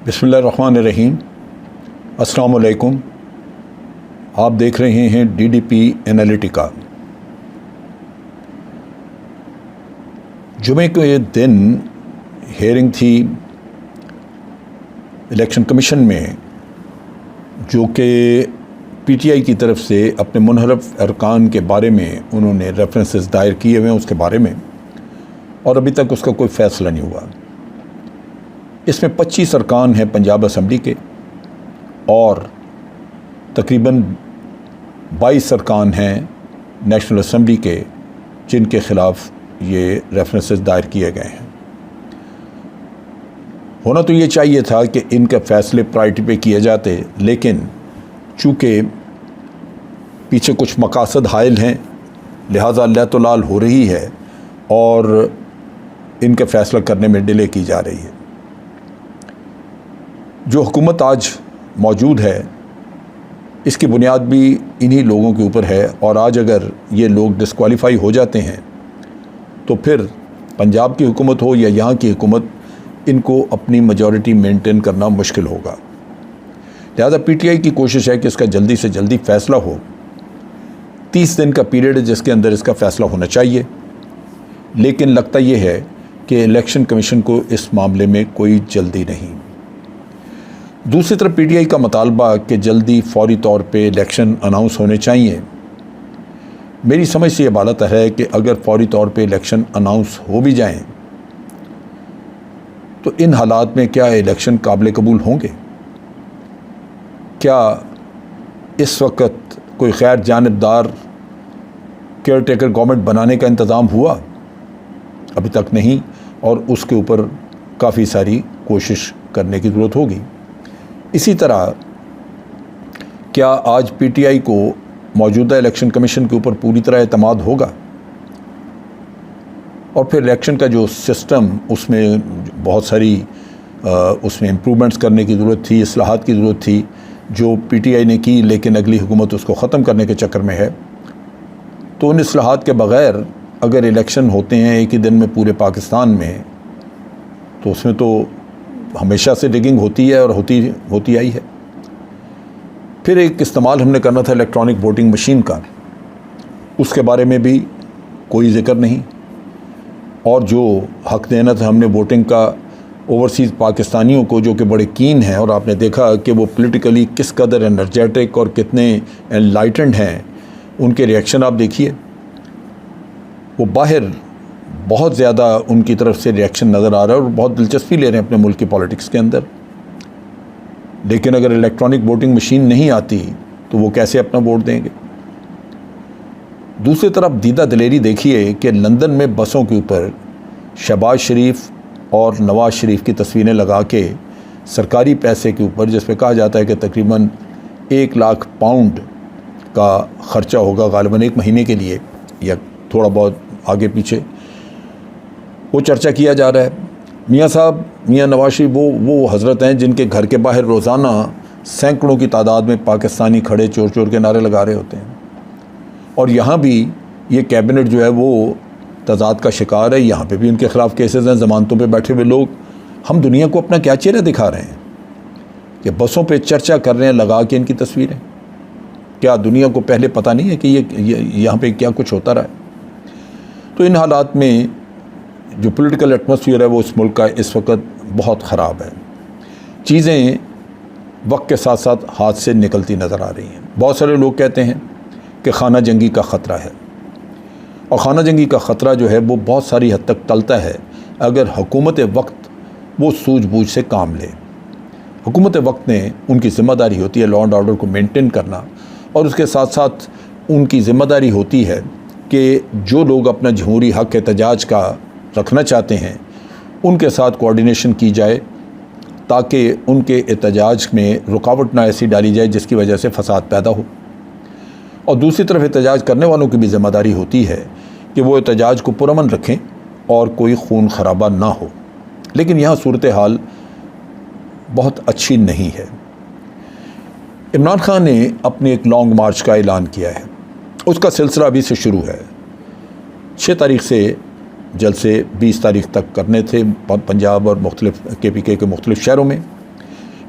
बिस्मिल्लाहिर्रहमानिर्रहीम। अस्सलाम वालेकुम। आप देख रहे हैं DDP एनालिटिका। जुमे के दिन हेयरिंग थी इलेक्शन कमीशन में, जो कि PTI की तरफ से अपने मुनहरफ अरकान के बारे में उन्होंने रेफरेंसेस दायर किए हुए हैं उसके बारे में, और अभी तक उसका कोई फ़ैसला नहीं हुआ। इसमें 25 अरकान हैं पंजाब असम्बली के और तकरीबन 22 अरकान हैं नेशनल असम्बली के, जिनके ख़िलाफ़ ये रेफरेंसेस दायर किए गए हैं। होना तो ये चाहिए था कि इनके फ़ैसले प्रायोरिटी पे किए जाते, लेकिन चूँकि पीछे कुछ मकासद हायल हैं, लिहाजा लहतुलाल हो रही है और इनके फ़ैसला करने में डिले की जा रही है। जो हुकूमत आज मौजूद है, इसकी बुनियाद भी इन्हीं लोगों के ऊपर है, और आज अगर ये लोग डिस्क्वालीफाई हो जाते हैं तो फिर पंजाब की हुकूमत हो या यहाँ की हुकूमत, इनको अपनी मेजॉरिटी मेंटेन करना मुश्किल होगा। लिहाजा PTI की कोशिश है कि इसका जल्दी से जल्दी फ़ैसला हो। 30 दिन का पीरियड है जिसके अंदर इसका फ़ैसला होना चाहिए, लेकिन लगता ये है कि इलेक्शन कमीशन को इस मामले में कोई जल्दी नहीं। दूसरी तरफ PTI का मुतालबा कि जल्दी फौरी तौर पे इलेक्शन अनाउंस होने चाहिए। मेरी समझ से ये बात है कि अगर फौरी तौर पे इलेक्शन अनाउंस हो भी जाएं तो इन हालात में क्या इलेक्शन काबिल कबूल होंगे? क्या इस वक्त कोई गैर जानिबदार केयर टेकर गवर्नमेंट बनाने का इंतज़ाम हुआ? अभी तक नहीं, और उसके ऊपर काफ़ी सारी कोशिश करने की ज़रूरत होगी। इसी तरह क्या आज PTI को मौजूदा इलेक्शन कमीशन के ऊपर पूरी तरह एतमाद होगा? और फिर इलेक्शन का जो सिस्टम, उसमें बहुत सारी उसमें इम्प्रूवमेंट्स करने की ज़रूरत थी, इस्लाहात की ज़रूरत थी, जो PTI ने की, लेकिन अगली हुकूमत उसको ख़त्म करने के चक्कर में है। तो उन इस्लाहात के बग़ैर अगर इलेक्शन होते हैं एक ही दिन में पूरे पाकिस्तान में, तो उसमें तो हमेशा से डिगिंग होती है और होती आई है। फिर एक इस्तेमाल हमने करना था इलेक्ट्रॉनिक वोटिंग मशीन का, उसके बारे में भी कोई ज़िक्र नहीं। और जो हक़ देना था हमने वोटिंग का ओवरसीज़ पाकिस्तानियों को, जो कि बड़े कीन हैं, और आपने देखा कि वो पॉलिटिकली किस कदर एनर्जेटिक और कितने एनलाइटेंड हैं, उनके रिएक्शन आप देखिए। वो बाहर बहुत ज़्यादा उनकी तरफ से रिएक्शन नज़र आ रहा है और बहुत दिलचस्पी ले रहे हैं अपने मुल्क की पॉलिटिक्स के अंदर। लेकिन अगर इलेक्ट्रॉनिक वोटिंग मशीन नहीं आती तो वो कैसे अपना वोट देंगे? दूसरी तरफ दीदा दिलेरी देखिए कि लंदन में बसों के ऊपर शहबाज शरीफ और नवाज शरीफ की तस्वीरें लगा के सरकारी पैसे के ऊपर, जिस पे कहा जाता है कि तकरीबन 1 लाख पाउंड का ख़र्चा होगा ग़ालिबन 1 महीने के लिए या थोड़ा बहुत आगे पीछे, वो चर्चा किया जा रहा है। मियाँ साहब, मियाँ नवाज शरीफ वो हज़रत हैं जिनके घर के बाहर रोज़ाना सैकड़ों की तादाद में पाकिस्तानी खड़े चोर चोर के नारे लगा रहे होते हैं। और यहाँ भी ये कैबिनेट जो है वो तज़ाद का शिकार है। यहाँ पे भी उनके ख़िलाफ़ केसेस हैं, ज़मानतों पे बैठे हुए लोग। हम दुनिया को अपना क्या चेहरा दिखा रहे हैं कि बसों पे चर्चा कर रहे हैं लगा के इनकी तस्वीरें? क्या दुनिया को पहले पता नहीं है कि ये यहाँ पे क्या कुछ होता रहा है? तो इन हालात में जो पॉलिटिकल एटमॉस्फेयर है वो इस मुल्क का इस वक्त बहुत ख़राब है। चीज़ें वक्त के साथ साथ हाथ से निकलती नज़र आ रही हैं। बहुत सारे लोग कहते हैं कि खाना जंगी का ख़तरा है, और खाना जंगी का ख़तरा जो है वो बहुत सारी हद तक टलता है अगर हुकूमत वक्त वो सूझबूझ से काम ले। हुकूमत वक्त ने उनकी ज़िम्मेदारी होती है लॉ एंड ऑर्डर को मेंटेन करना, और उसके साथ साथ उनकी ज़िम्मेदारी होती है कि जो लोग अपना जमहूरी हक़ एहतजाज का रखना चाहते हैं उनके साथ कोऑर्डिनेशन की जाए, ताकि उनके एहतजाज में रुकावट ना ऐसी डाली जाए जिसकी वजह से फ़साद पैदा हो। और दूसरी तरफ एहतजाज करने वालों की भी ज़िम्मेदारी होती है कि वो एहतजाज को पुरअमन रखें और कोई खून खराबा ना हो। लेकिन यहाँ सूरत हाल बहुत अच्छी नहीं है। इमरान खान ने अपने एक लॉन्ग मार्च का ऐलान किया है, उसका सिलसिला अभी से शुरू है। 6 तारीख से जलसे 20 तारीख तक करने थे पंजाब और मुख्तलिफ KPK के मुख्तलिफ शहरों में।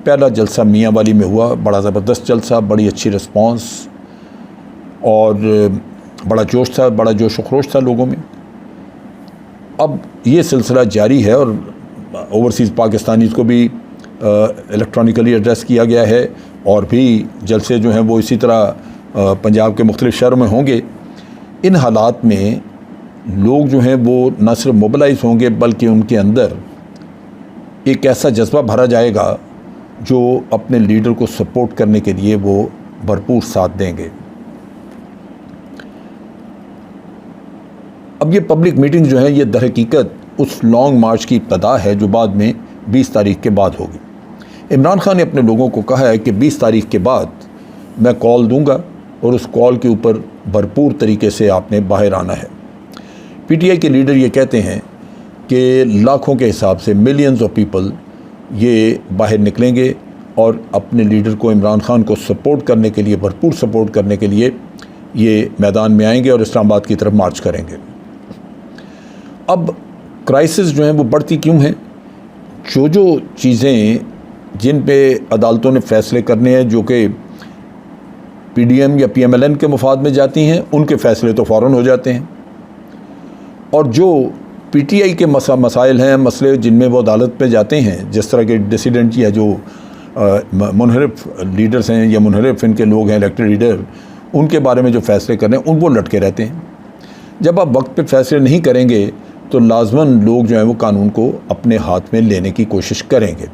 पहला जलसा मियाँ वाली में हुआ, बड़ा ज़बरदस्त जलसा, बड़ी अच्छी रिस्पांस और बड़ा जोश था, बड़ा जोश व खरोश था लोगों में। अब ये सिलसिला जारी है और ओवरसीज़ पाकिस्तानीज़ को भी इलेक्ट्रॉनिकली एड्रेस किया गया है और भी जलसे जो हैं वो इसी तरह पंजाब के मुख्तलिफ शहरों में होंगे। इन हालात में लोग जो हैं वो न सिर्फ मोबिलाइज होंगे बल्कि उनके अंदर एक ऐसा जज्बा भरा जाएगा जो अपने लीडर को सपोर्ट करने के लिए वो भरपूर साथ देंगे। अब ये पब्लिक मीटिंग जो है ये दरहकीकत उस लॉन्ग मार्च की इब्तदा है जो बाद में 20 तारीख के बाद होगी। इमरान खान ने अपने लोगों को कहा है कि 20 तारीख के बाद मैं कॉल दूंगा और उस कॉल के ऊपर भरपूर तरीके से आपने बाहर आना है। पीटीआई के लीडर ये कहते हैं कि लाखों के हिसाब से मिलियंस ऑफ पीपल ये बाहर निकलेंगे और अपने लीडर को, इमरान खान को सपोर्ट करने के लिए, भरपूर सपोर्ट करने के लिए ये मैदान में आएंगे और इस्लामाबाद की तरफ मार्च करेंगे। अब क्राइसिस जो है वो बढ़ती क्यों है? जो चीज़ें जिन पे अदालतों ने फ़ैसले करने हैं जो कि पीडीएम या पीएमएलएन के मुफाद में जाती हैं, उनके फ़ैसले तो फ़ौरन हो जाते हैं, और जो पीटीआई के मसाइल हैं, मसले जिनमें वो अदालत पे जाते हैं, जिस तरह के डिसिडेंट या जो मुनहरिफ लीडर्स हैं या मुनहरिफ इनके लोग हैं, इलेक्टेड लीडर, उनके बारे में जो फ़ैसले कर रहे हैं उन वो लटके रहते हैं। जब आप वक्त पे फ़ैसले नहीं करेंगे तो लाजमन लोग जो हैं वो कानून को अपने हाथ में लेने की कोशिश करेंगे।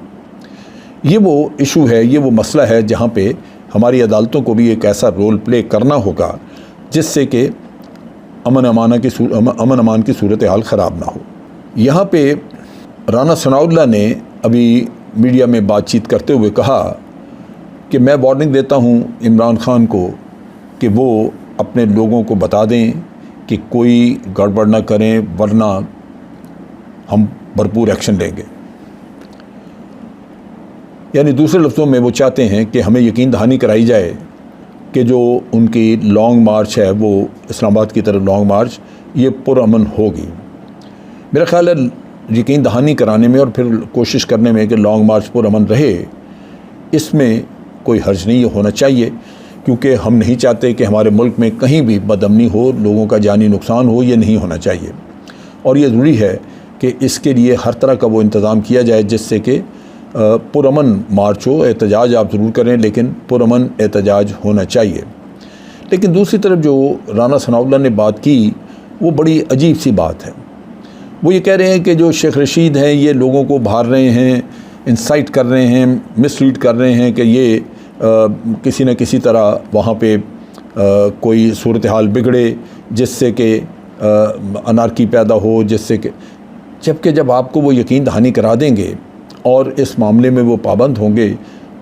ये वो इशू है, ये वो मसला है जहाँ पे हमारी अदालतों को भी एक ऐसा रोल प्ले करना होगा जिससे कि अमन अमान की सूरत हाल ख़राब ना हो। यहाँ पे राना सनाउल्लाह ने अभी मीडिया में बातचीत करते हुए कहा कि मैं वार्निंग देता हूँ इमरान खान को कि वो अपने लोगों को बता दें कि कोई गड़बड़ ना करें वरना हम भरपूर एक्शन लेंगे। यानी दूसरे लफ्ज़ों में वो चाहते हैं कि हमें यकीन दहानी कराई जाए कि जो उनकी लॉन्ग मार्च है वो इस्लामाबाद की तरफ लॉन्ग मार्च ये पुरअमन होगी। मेरा ख़्याल है यकीन दहानी कराने में और फिर कोशिश करने में कि लॉन्ग मार्च पुरअमन रहे, इसमें कोई हर्ज नहीं होना चाहिए, क्योंकि हम नहीं चाहते कि हमारे मुल्क में कहीं भी बदअमनी हो, लोगों का जानी नुकसान हो, ये नहीं होना चाहिए। और ये ज़रूरी है कि इसके लिए हर तरह का वो इंतज़ाम किया जाए जिससे कि पुरअमन मार्च हो। एहतजाज आप ज़रूर करें लेकिन पुरअमन एहतजाज होना चाहिए। लेकिन दूसरी तरफ जो राना सनाउल्लाह ने बात की वो बड़ी अजीब सी बात है। वो ये कह रहे हैं कि जो शेख रशीद हैं ये लोगों को भार रहे हैं, इंसाइट कर रहे हैं, मिसलीड कर रहे हैं कि ये किसी न किसी तरह वहाँ पे कोई सूरत हाल बिगड़े जिससे कि अनारकी पैदा हो, जिससे कि जबकि जब आपको वो यकीन दहानी करा देंगे और इस मामले में वो पाबंद होंगे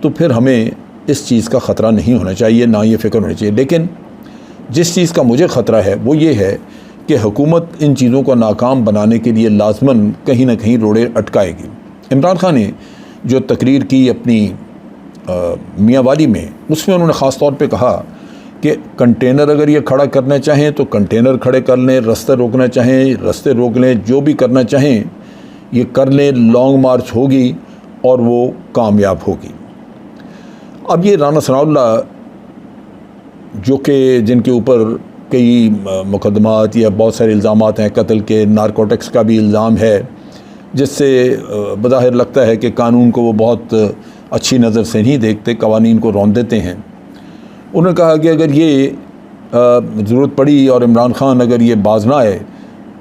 तो फिर हमें इस चीज़ का ख़तरा नहीं होना चाहिए, ना ये फ़िक्र होनी चाहिए। लेकिन जिस चीज़ का मुझे ख़तरा है वो ये है कि हुकूमत इन चीज़ों को नाकाम बनाने के लिए लाजमन कहीं ना कहीं रोड़े अटकाएगी। इमरान खान ने जो तकरीर की अपनी मियाँ वाली में, उसमें उन्होंने ख़ास तौर पे कहा कि कंटेनर अगर ये खड़ा करना चाहें तो कंटेनर खड़े कर लें, रास्ते रोकना चाहें रास्ते रोक लें, जो भी करना चाहें ये कर लें, लॉन्ग मार्च होगी और वो कामयाब होगी। अब ये राना सनाउल्लाह जो कि जिनके ऊपर कई मुकदमात या बहुत सारे इल्ज़ामात हैं, कत्ल के, नारकोटिक्स का भी इल्ज़ाम है, जिससे बज़ाहिर लगता है कि कानून को वो बहुत अच्छी नज़र से नहीं देखते, कवानीन को रौंद देते हैं। उन्होंने कहा कि अगर ये ज़रूरत पड़ी और इमरान खान अगर ये बाज ना आए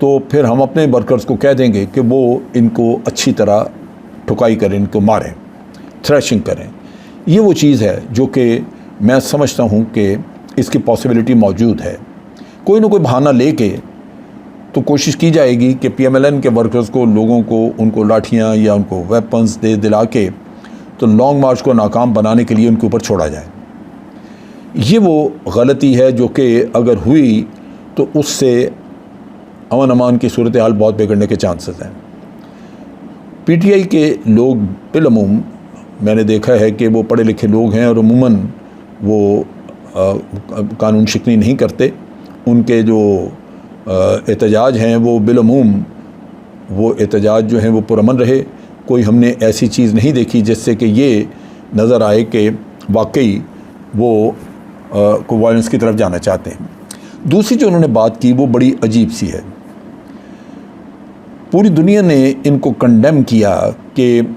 तो फिर हम अपने वर्कर्स को कह देंगे कि वो इनको अच्छी तरह ठुकाई करें, इनको मारें, थ्रैशिंग करें। ये वो चीज़ है जो कि मैं समझता हूँ कि इसकी पॉसिबिलिटी मौजूद है। कोई ना कोई बहाना लेके तो कोशिश की जाएगी कि पीएमएलएन के वर्कर्स को, लोगों को, उनको लाठियाँ या उनको वेपन्स दे दिला के तो लॉन्ग मार्च को नाकाम बनाने के लिए उनके ऊपर छोड़ा जाए। ये वो गलती है जो कि अगर हुई तो उससे अमन अमान की सूरत हाल बहुत बिगड़ने के चांसेस हैं। पीटीआई के लोग बिलअमूम मैंने देखा है कि वो पढ़े लिखे लोग हैं और अमूमन वो कानून शिकनी नहीं करते। उनके जो एहतजाज हैं वो बिलअमूम वो एहतजाज जो हैं वो पुरअमन रहे। कोई हमने ऐसी चीज़ नहीं देखी जिससे कि ये नज़र आए कि वाकई वो को वायलेंस की तरफ जाना चाहते हैं। दूसरी जो उन्होंने बात की वो बड़ी अजीब सी है। पूरी दुनिया ने इनको कंडेम किया कि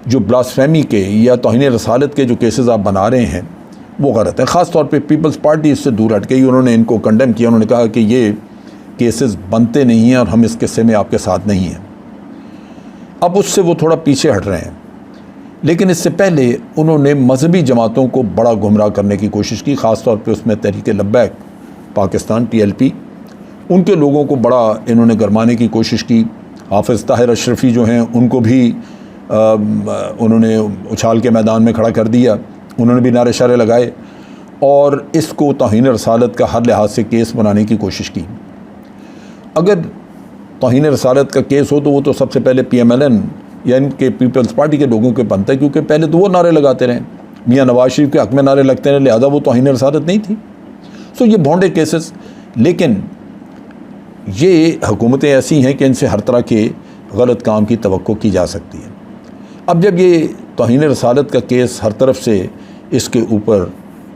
जो ब्लास्फेमी के या तौहीन रसालत के जो केसेस आप बना रहे हैं वो गलत है। ख़ास तौर पे पीपल्स पार्टी इससे दूर हट गई, उन्होंने इनको कंडेम किया। उन्होंने कहा कि ये केसेस बनते नहीं हैं और हम इस किस्से में आपके साथ नहीं हैं। अब उससे वो थोड़ा पीछे हट रहे हैं, लेकिन इससे पहले उन्होंने मजहबी जमातों को बड़ा गुमराह करने की कोशिश की। ख़ास तौर पे उसमें तहरीक लब्बैक पाकिस्तान TLP, उनके लोगों को बड़ा इन्होंने गरमाने की कोशिश की। हाफिज़ ताहिर अशरफ़ी जो हैं उनको भी उन्होंने उछाल के मैदान में खड़ा कर दिया, उन्होंने भी नारे शारे लगाए और इसको तौहीन रसालत का हर लिहाज से केस बनाने की कोशिश की। अगर तौहीन रसालत का केस हो तो वो तो सबसे पहले PMLN या इनके पीपल्स पार्टी के लोगों के बनता है, क्योंकि पहले तो वो नारे लगाते रहे, मियाँ नवाज शरीफ के हक़ में नारे लगते रहे, लिहाजा वो तौहीन रसालत नहीं थी। सो ये भोंडे केसेस, लेकिन ये हुकूमतें ऐसी हैं कि इनसे हर तरह के गलत काम की तवक्को की जा सकती है। अब जब ये तौहीन रसालत का केस हर तरफ से इसके ऊपर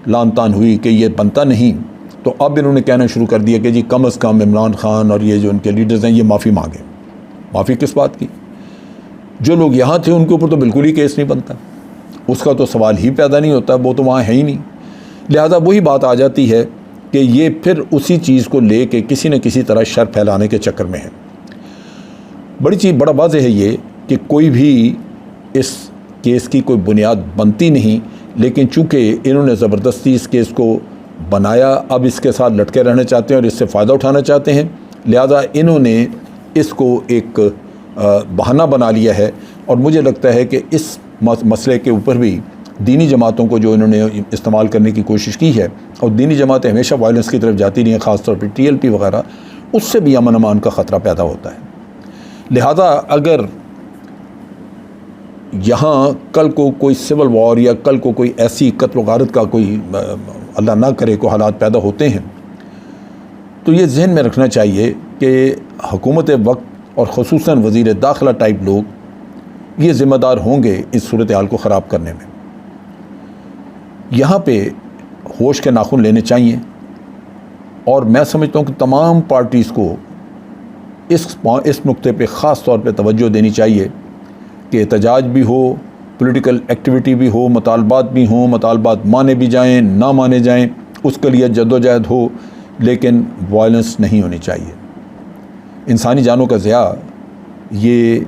लान तान हुई कि ये बनता नहीं, तो अब इन्होंने कहना शुरू कर दिया कि जी कम अज़ कम इमरान खान और ये जो उनके लीडर्स हैं ये माफ़ी मांगें। माफ़ी किस बात की? जो लोग यहाँ थे उनके ऊपर तो बिल्कुल ही केस नहीं बनता, उसका तो सवाल ही पैदा नहीं होता, वो तो वहाँ है ही नहीं। लिहाजा वही बात आ जाती है कि ये फिर उसी चीज़ को ले के किसी न किसी तरह शर फैलाने के चक्कर में है। बड़ा वाज़ेह है ये कि कोई भी इस केस की कोई बुनियाद बनती नहीं, लेकिन चूँकि इन्होंने ज़बरदस्ती इस केस को बनाया, अब इसके साथ लटके रहना चाहते हैं और इससे फ़ायदा उठाना चाहते हैं, लिहाजा इन्होंने इसको एक बहाना बना लिया है। और मुझे लगता है कि इस मसले के ऊपर भी दीनी जमातों को जो इन्होंने इस्तेमाल करने की कोशिश की है, और दीनी जमातें हमेशा वायलेंस की तरफ जाती रही हैं, ख़ास तौर पर TLP वगैरह, उससे भी अमन अमान का ख़तरा पैदा होता है। लिहाजा अगर यहाँ कल को कोई सिविल वॉर या कल को कोई ऐसी कत्ल गारत का कोई अल्लाह ना करे को हालात पैदा होते हैं, तो ये जहन में रखना चाहिए कि हुकूमत वक्त और ख़ुसूसन वज़ीर दाखिला टाइप लोग ये ज़िम्मेदार होंगे इस सूरत हाल को ख़राब करने में। यहाँ पे होश के नाखून लेने चाहिए, और मैं समझता हूँ कि तमाम पार्टीज़ को इस नुक्ते पे ख़ास तौर पे तवज्जो देनी चाहिए कि एहतजाज भी हो, पॉलिटिकल एक्टिविटी भी हो, मुतालबात भी हों, मुतालबात माने भी जाएं, ना माने जाएं, उसके लिए जद्दोजहद हो, लेकिन वायलेंस नहीं होनी चाहिए। इंसानी जानों का ज़िया ये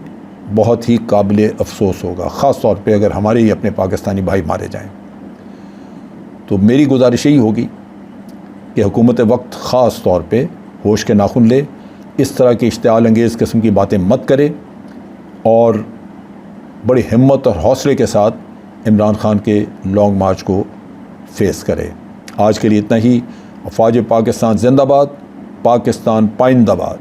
बहुत ही काबिल अफसोस होगा, ख़ास तौर पे अगर हमारे ही अपने पाकिस्तानी भाई मारे जाएं। तो मेरी गुजारिश यही होगी कि हुकूमत वक्त ख़ास तौर पे होश के नाखून ले, इस तरह की इश्तिआल अंगेज़ किस्म की बातें मत करे और बड़ी हिम्मत और हौसले के साथ इमरान खान के लॉन्ग मार्च को फेस करे। आज के लिए इतना ही। अफ़वाज पाकिस्तान जिंदाबाद, पाकिस्तान पाइंदाबाद।